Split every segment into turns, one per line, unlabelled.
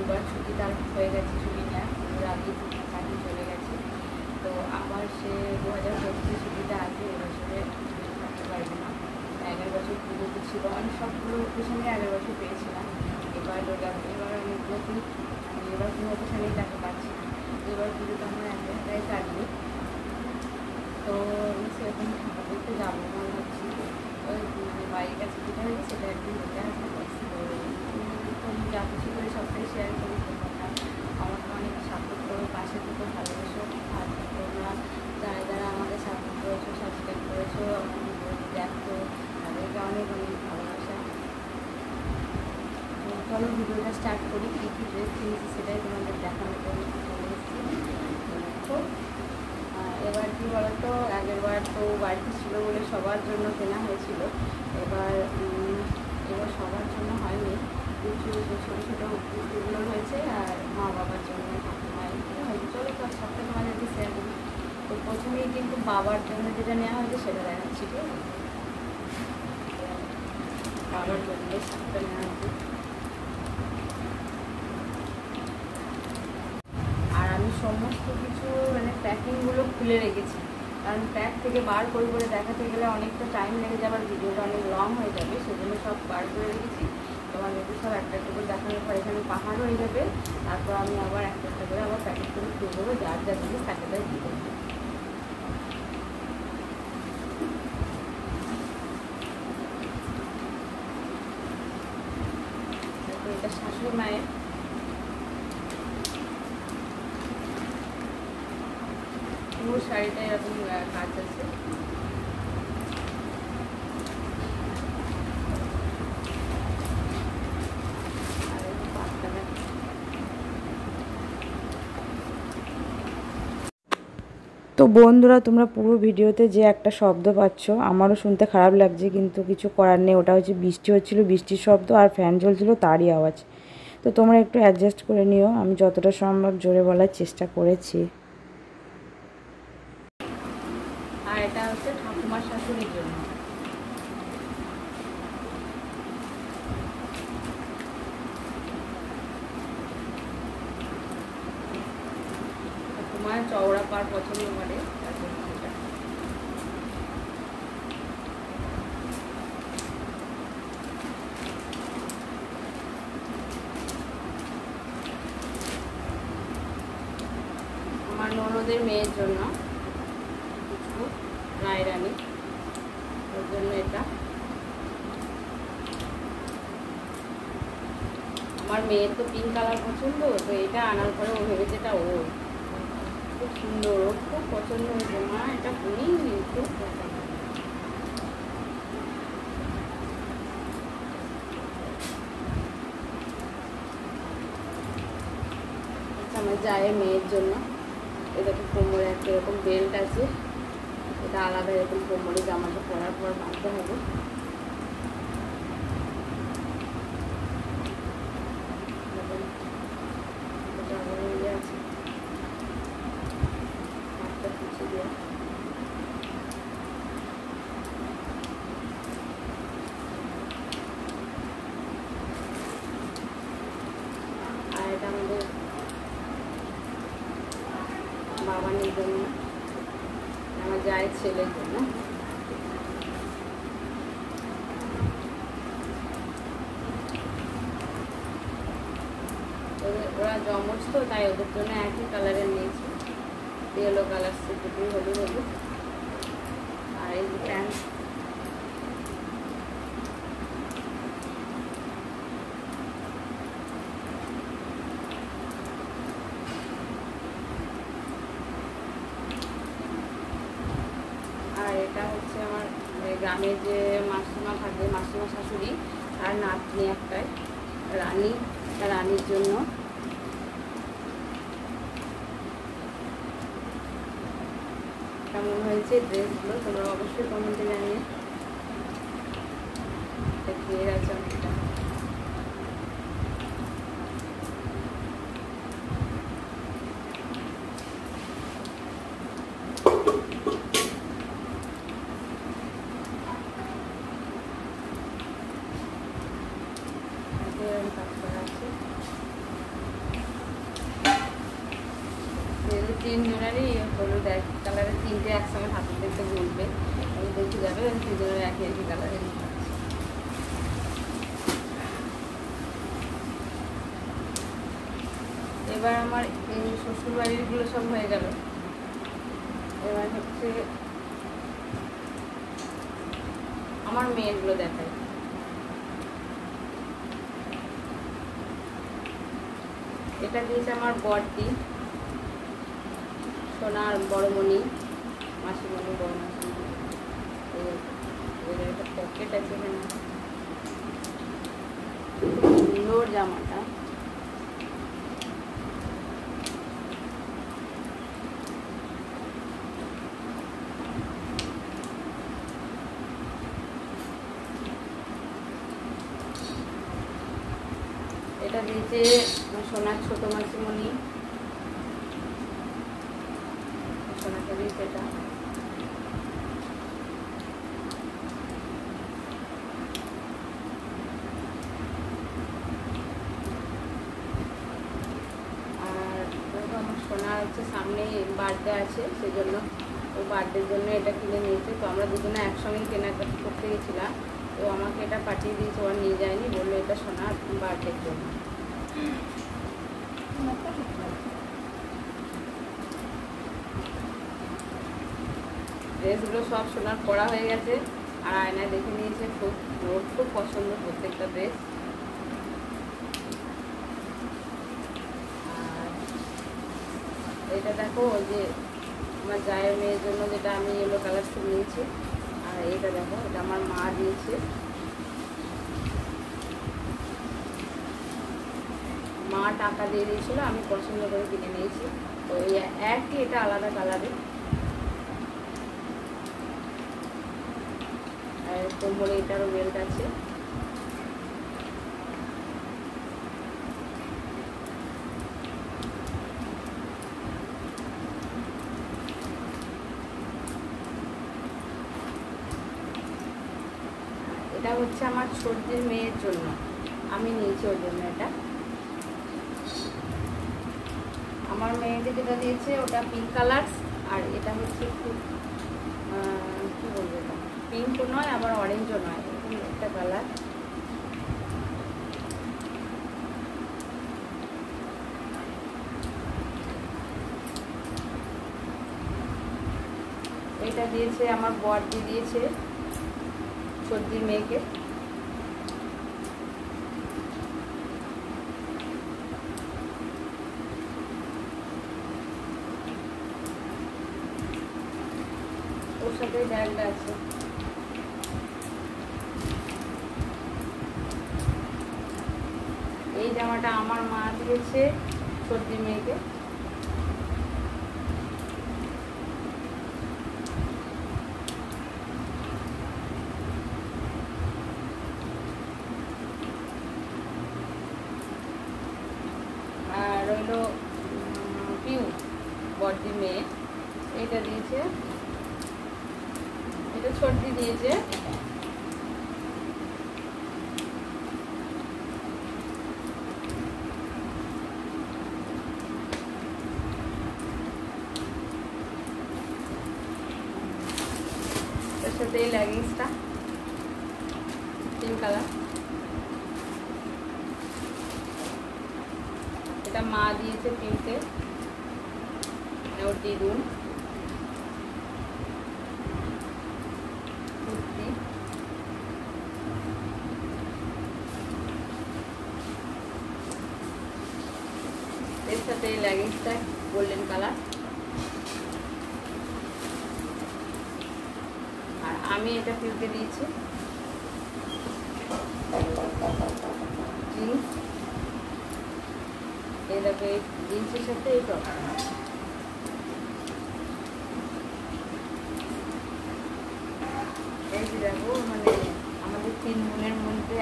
দুবার ছুটি তার হয়ে গেছে, ছুটি নেওয়া আগে চাকরি চলে গেছে। তো আবার সে 2025 ছুটিটা আছে, এবছরে থাকতে পারবে না। 11 বছর পুজো ছিল, আমি সবগুলো অকেশনে 11 বছর পেয়েছিলাম। এবার অনেকগুলো আমি এবার কোনো অকেশনেই তাকে পাচ্ছি না। এবার পুজোটা আমার একটাই কাটবে। তো সেরকম ঠাকুর দেখতে যাবো না ভাবছি। মানে বাড়ির কাছে যেটা হয়েছে সেটা একদিন দেখে আসতে পারছি। তো আমি যা কিছু করে সবটাই শেয়ার করি, তোমরা আমাকে অনেক সাপোর্ট করো, পাশে থেকে ভালোবাসো। আর তোমরা যারা যারা আমাকে সাপোর্ট করেছো, সাবস্ক্রাইব করেছো, আমার ভিডিও দেখো, তাদেরকে অনেক অনেক ভালোবাসা। চলো ভিডিওটা স্টার্ট করি। কী কী ড্রেস কিনেছি সেটাই তোমাদের দেখানোর জন্য চলে এসেছি। তো এবার কী বলতো, আগেরবার তো বাড়িতে ছিল বলে সবার জন্য কেনা হয়েছিল। এবার সবার জন্য হয়নি, ছোটো ছোটো কুর্তিগুলো হয়েছে আর মা বাবার জন্য ঠাকুমায়ের হয়েছে। চলো তো সবটা তোমাদেরকে শেয়ার করি। তো প্রথমেই কিন্তু বাবার জন্য যেটা নেওয়া হয়েছে সেটা দেখাচ্ছি। ঠিক আছে, বাবার জন্য শার্টটা নেওয়া হয়েছে। আর আমি সমস্ত কিছু মানে প্যাকিংগুলো খুলে রেখেছি, কারণ প্যাক থেকে বার করে করে দেখাতে গেলে অনেকটা টাইম লেগে যাবে, আর ভিডিওটা অনেক লং হয়ে যাবে। সেজন্য সব বার করে রেখেছি। তোমাদেরকে সব একটা একটা করে দেখানোর পর এখানে পাহাড় হয়ে যাবে। তারপর আমি আবার একটা একটা করে আবার প্যাকেট করে খুলে দেবো, যার যা জিনিস তাকে তাই দিয়ে দেবো। এটা শাশুড়ি মায়ের পুরো শাড়িটা এরকম কাজ আছে।
তো বন্ধুরা, তোমরা পুরো ভিডিওতে যে একটা শব্দ পাচ্ছ আমারও শুনতে খারাপ লাগছে, কিন্তু কিছু করার নেই। ওটা হচ্ছে বৃষ্টি হচ্ছিল, বৃষ্টির শব্দ, আর ফ্যান চলছিল তারই আওয়াজ। তো তোমরা একটু অ্যাডজাস্ট করে নিও, আমি যতটা সম্ভব জোরে বলার চেষ্টা করেছি।
আর এটা হচ্ছে ঠাকুমার শাশুড়ির জন্য। ঠাকুমার চওড়া পাড় পছন্দ করে, আমার ননদের মেয়ের জন্য কিছু রায়রানি, ওর জন্য এটা। আমার মেয়ের তো পিঙ্ক কালার পছন্দ, তো এটা আনার পরে ও ভেবেছে এটা ওর, খুব সুন্দর, ওর খুব পছন্দ হয়েছে। মা এটা খুবই খুব পছন্দ। আমার জায়ের মেয়ের জন্য এরকম কোমরে একটা এরকম বেল্ট আছে, এটা আলাদা এরকম কোমরে জামাটা পরার পর বাঁধতে হবে। আর এটা আমাদের বাবানের জন্য, আমার জায়ের ছেলের জন্য। ওরা জমজ তো, তাই ওদের জন্য একই কালারের নিয়েছি, ইয়েলো কালার, দুটোই হলুদ হলুদ। আর এই যে প্যান্ট, আর এটা হচ্ছে আমার গ্রামে যে মাসিমা থাকে, মাসিমা শাশুড়ি, আর নাতনি একটাই রানী, রানীর জন্য। কেমন হয়েছে ড্রেসগুলো তোমরা অবশ্যই কমেন্টে জানিয়ে। ঘিরে আছে অনেকটা। কাজ করা আছে। একসঙ্গে ঠাকুর দেখতে বলবে, আমি দেখে যাবে, সেই জন্য একই একই কালারের। এবার আমার এই শ্বশুর বাড়িরগুলো সব হয়ে গেল। এবার হচ্ছে আমার মেয়েরগুলো দেখাই। এটা দিয়েছে আমার বড়দি, সোনার বড়মণি, মাসিমণি, বড় মাসিমণি। একটা পকেট আছে এখানে, সুন্দর জামাটা। এটা দিয়েছে সোনার ছোট মাসিমণি, সোনাকে দিয়েছে এটা। আর দেখো আমার সোনার হচ্ছে সামনে বার্থডে আছে, সেই জন্য ওই বার্থডের জন্য এটা কিনে নিয়েছে। তো আমরা দুজনে একসঙ্গে কেনাকাটা করতে গেছিলাম, তো আমাকে এটা পাঠিয়ে দিয়েছে, ওরা নিয়ে যায়নি, বললো এটা সোনার বার্থডের জন্য। ড্রেসগুলো সব সোনার পরা হয়ে গেছে, আর আয়নায় দেখে নিয়েছে। ওর খুব পছন্দ প্রত্যেকটা ড্রেস। আর এটা দেখো, ওই যে আমার জায়ের মেয়ের জন্য যেটা আমি ইয়েলো কালার ফুল নিয়েছি। আর এটা দেখো, এটা আমার মা দিয়েছে, মা টাকা দিয়ে দিয়েছিল, আমি পছন্দ করে কিনে নিয়েছি। তো এই একই, এটা আলাদা কালারের। আর কোমরে এটারও বেল্ট আছে। এটা হচ্ছে আমার ছোটদের মেয়ের জন্য, আমি নিয়েছি ওর জন্য এটা। আমার মেয়েকে যেটা দিয়েছে ওটা পিঙ্ক কালার, আর এটা হচ্ছে একটু কী বলবো, এটা পিঙ্কও নয় আবার অরেঞ্জও নয়, এরকম একটা কালার। এটা দিয়েছে আমার বড়দি, দিয়েছে ছোটদির মেয়েকে। ওর সাথে ব্যাগটা আছে। এই জামাটা আমার মা দিয়েছে ছোটদির মেয়েকে। আর রইল পিউ, বড়দি মেয়ে, এটা দিয়েছে, এটা ছোটদি দিয়েছে। তার সাথে এই লেগিংসটা পিঙ্ক কালার, এটা মা দিয়েছে পিঙ্কে, ওর দিদুন। কুর্তি, এর সাথে এই লেগিংসটা গোল্ডেন কালার। আর আমি এটা পিউকে দিয়েছি জিন্স। এই দেখো, এই জিন্সের সাথে এই টপ। এই যে দেখো, মানে আমাদের 3 বোনের মধ্যে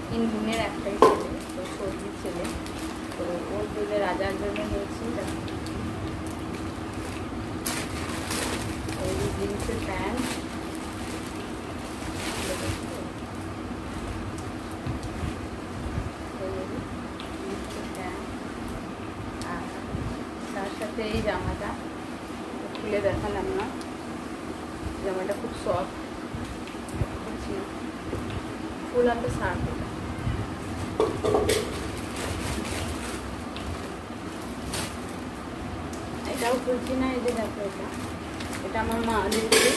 3 বোনের একটাই ছেলে, তো সর্দির ছেলে, তো ওর জন্য রাজার জন্য নিয়েছি। এই জিন্সের প্যান্ট, আর তার সাথে এই জামাটা খুলে দেখালাম না, সফট, ফুল হাতে শার্ট। এটাও খুলছি না, এই যে দেখো এটা আমার মা দিয়েছে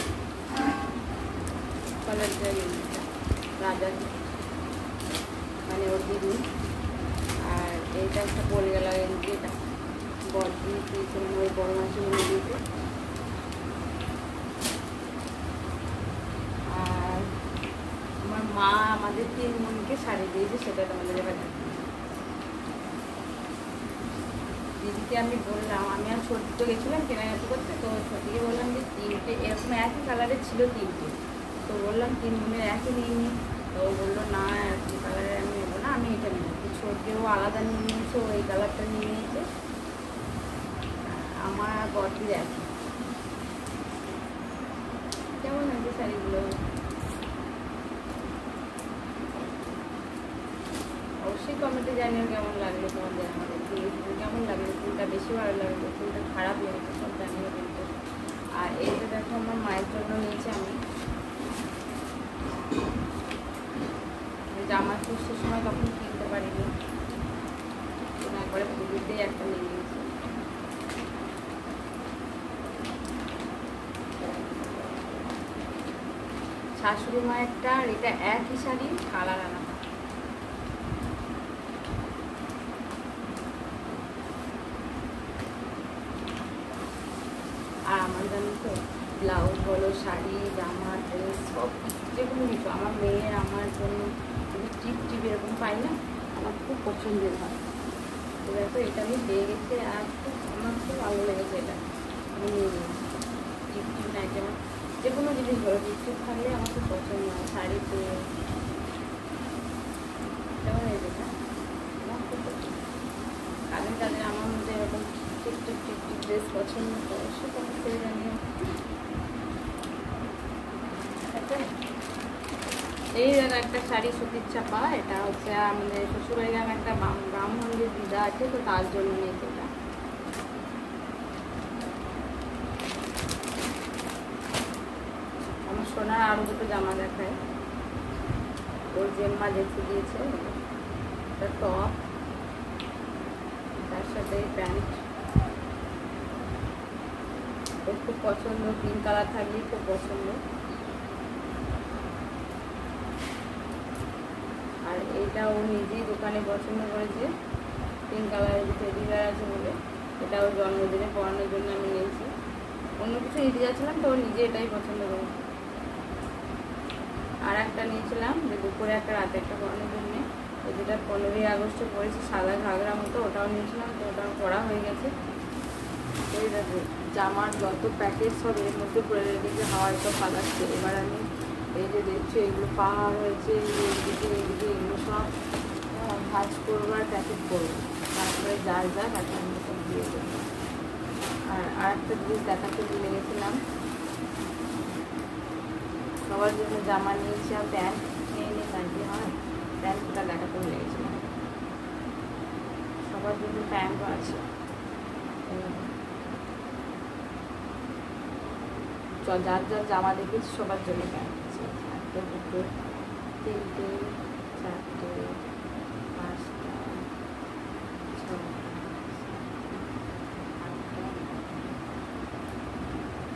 কলার রাজা, মানে ওর দিদি। আর এইটা একটা পড়ে গেল, এটা বড় দিয়ে দিয়েছে, মানে ওই বড় মাসে নিয়ে দিয়েছে। আর আমার মা আমাদের 3 বোনকে শাড়ি দিয়েছে, সেটা তোমাদের এবার দিদিকে আমি বললাম, আমি আর ছোট তো গেছিলাম কেনাকাটা করতে, তো ছোটিকে বললাম যে 3টে এরকম একই কালারের ছিল 3টে, তো বললাম 3 বোনের একই নিয়ে নি। তো ও বললো না একই কালারের আমি নেবো না, আমি এটা নেবো। তো ছোটকেও আলাদা নিয়ে নিয়েছে, ও এই কালারটা নিয়ে নিয়েছে। আমার আর বড়দির একই। কেমন আছে শাড়িগুলো? অবশ্যই কমেন্টে জানিও কেমন লাগলো তোমাদের, আমাদের কেমন লাগলো, ফুলটা বেশি ভালো লাগলো, ফুলটা খারাপ লেগেছে, সব জানিও কিন্তু। আর এইটা দেখো আমার মায়ের জন্য নিয়েছি আমি জামা, সে সময় কখন কিনতে পারিনি, একবারে পুজোতেই একটা নিয়ে নিয়েছি। শাশুড়ি মায়েরটা আর এটা একই শাড়ি, কালার আলাদা। আর আমার জানো তো ব্লাউজ বলো, শাড়ি, জামা, ড্রেস সব যেগুলো কিছু আমার মেয়ের আমার জন্য টিপ টিপ এরকম পাই না, আমার খুব পছন্দের হয়। তো দেখো এটা আমি পেয়ে গেছি, আর আমার খুব ভালো লেগেছে এটা, আমি নিয়ে নিয়েছি। টিপ টিপ নাই, যেমন যে কোনো জিনিস বলো টিপ টিপ থাকলে আমার খুব পছন্দ হয়। শাড়িতে কেমন হয়েছে না, আমার খুব পছন্দ। তাদের আমার মধ্যে এরকম টিপ টিপ টিপ টিপ ড্রেস পছন্দ করে, সে কমেন্ট করে জানিও। এই একটা শাড়ি সুতির চাপা, এটা হচ্ছে আমাদের শ্বশুরবাড়ি গ্রামে একটা ব্রাহ্মণদের দিদা আছে, তো তার জন্য নিয়েছে এটা। আমার সোনার আরো দুটো জামা দেখায়, ওর জেম্মা দেখে দিয়েছে। একটা টপ, তার সাথে প্যান্ট, ওর খুব পছন্দ, পিঙ্ক কালার থাকলেই খুব পছন্দ। আর এইটা ও নিজেই দোকানে পছন্দ করেছে, পিঙ্ক কালারের যে টেডি বিয়ার আছে বলে, এটা ওর জন্মদিনে পরানোর জন্য আমি নিয়েছি। অন্য কিছু নিতে যাচ্ছিলাম, তো ও নিজে এটাই পছন্দ করেছে। আর একটা নিয়েছিলাম যে দুপুরে একটা রাতে একটা পরানোর জন্যে, তো যেটা 15ই আগস্টে পরেছি, সাদা ঘাগরা মতো, ওটাও নিয়েছিলাম, তো ওটাও পরা হয়ে গেছে। এই দেখো জামার যত প্যাকেট সব এর মধ্যে পরে রেখেছে, হাওয়ায় সব পালাচ্ছে। এবার আমি এই যে দেখছি এগুলো পাহাড় হয়েছে, এইদিকে এগুলো সব ভাজ করবো আর প্যাকেট করবো, তারপরে যার তাকে আমি সব দিয়ে দেবো। আর একটা জিনিস দেখাতে ভুলে গেছিলাম, সবার জন্য জামা নিয়েছি আর প্যান্ট নিয়ে প্যান্টই হয়, প্যান্টটা দেখাতে ভুলে গেছিলাম। সবার জন্য প্যান্টও আছে, যার যার জামা দেখেছি সবার জন্য প্যান্ট আছে। 1 2 3 4 5 6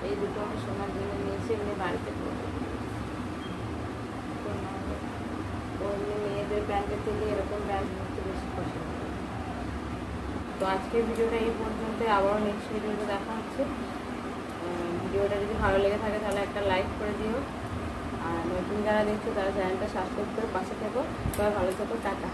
এই দুটো আমি সোনার জন্য নিয়েছি, এমনি বাড়িতে পরবো। এমনি মেয়েদের প্যান্টের থেকে এরকম প্যান্ট নিতে বেশি পছন্দ করে। তো আজকের ভিডিওটা এই পর্যন্ত, আবারও নেক্সট ভিডিওতে দেখা হচ্ছে। ভিডিওটা যদি ভালো লেগে থাকে তাহলে একটা লাইক করে দিও, আর নতুন যারা দেখছো তারা চ্যানেলটা সাবস্ক্রাইব করে পাশে থেকো। সবাই ভালো থেকো, টাটা।